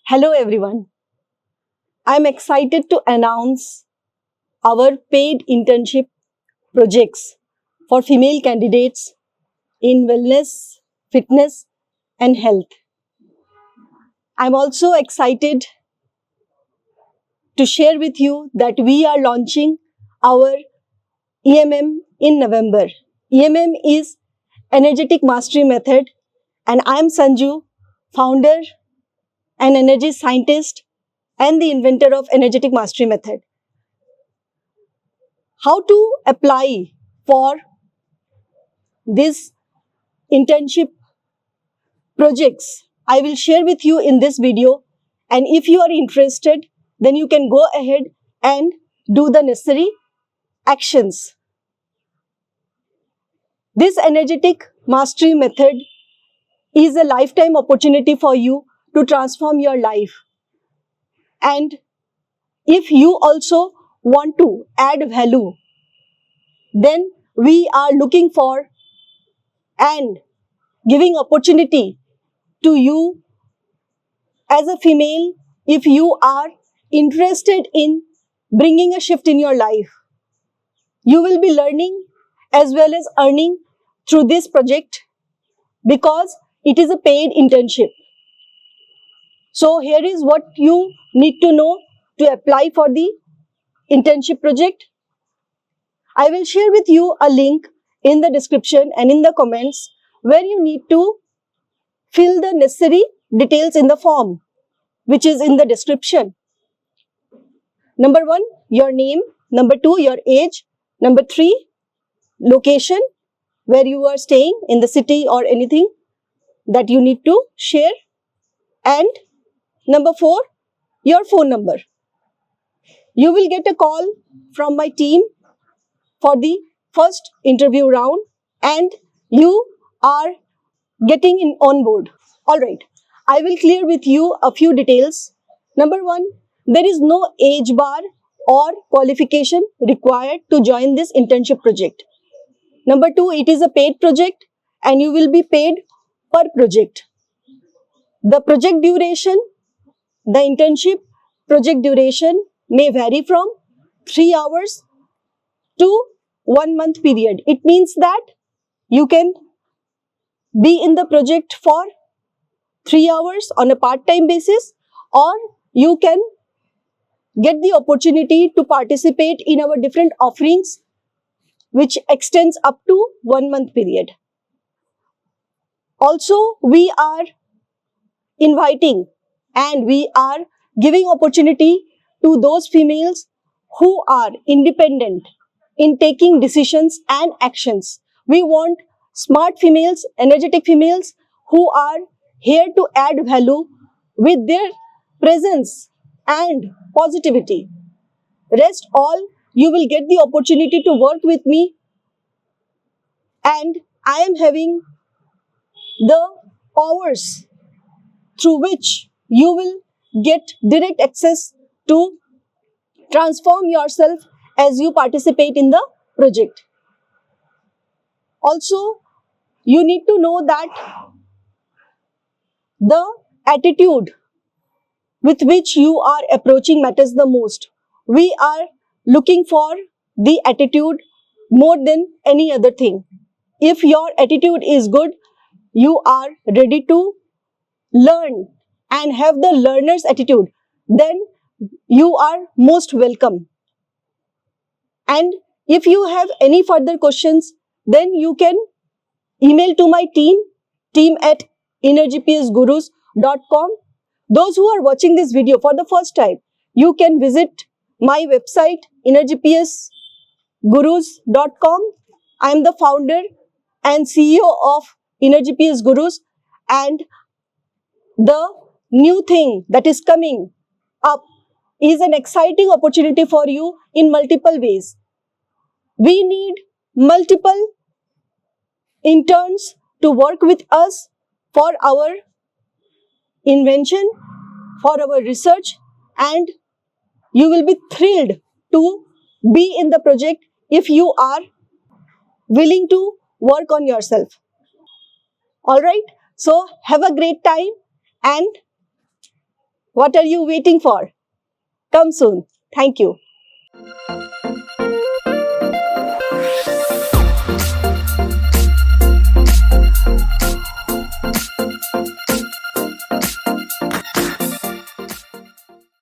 Hello everyone. I'm excited to announce our paid internship projects for female candidates in wellness, fitness and health. I'm also excited to share with you that we are launching our EMM in November. EMM is Energetic Mastery Method and I'm Sanju, founder and energy scientist and the inventor of Energetic Mastery Method. How to apply for this internship projects I will share with you in this video, and if you are interested then you can go ahead and do the necessary actions. This energetic mastery method is a lifetime opportunity for you to transform your life, and if you also want to add value, then we are looking for and giving opportunity to you as a female. If you are interested in bringing a shift in your life, you will be learning as well as earning through this project because it is a paid internship. So here is what you need to know to apply for the internship project. I will share with you a link in the description and in the comments where you need to fill the necessary details in the form, which is in the description. Number 1, your name. Number 2, your age. Number 3, location, where you are staying in the city or anything that you need to share. And number 4, your phone number. You will get a call from my team for the first interview round and you are getting on board. Alright, I will clear with you a few details. Number 1, there is no age bar or qualification required to join this internship project. Number 2, it is a paid project and you will be paid per project. The project duration, the internship project duration may vary from 3 hours to 1 month period. It means that you can be in the project for 3 hours on a part-time basis, or you can get the opportunity to participate in our different offerings which extends up to 1 month period. Also, we are inviting and we are giving opportunity to those females who are independent in taking decisions and actions. We want smart females, energetic females who are here to add value with their presence and positivity. Rest all, you will get the opportunity to work with me, and I am having the powers through which you will get direct access to transform yourself as you participate in the project. Also, you need to know that the attitude with which you are approaching matters the most. We are looking for the attitude more than any other thing. If your attitude is good, you are ready to learn and have the learner's attitude, then you are most welcome. And if you have any further questions, then you can email to my team@energypsgurus.com. Those who are watching this video for the first time, you can visit my website energypsgurus.com. I am the founder and CEO of EnergyPS Gurus, and the new thing that is coming up is an exciting opportunity for you in multiple ways. We need multiple interns to work with us for our invention, for our research, and you will be thrilled to be in the project if you are willing to work on yourself. Alright, so have a great time and What are you waiting for? Come soon. Thank you.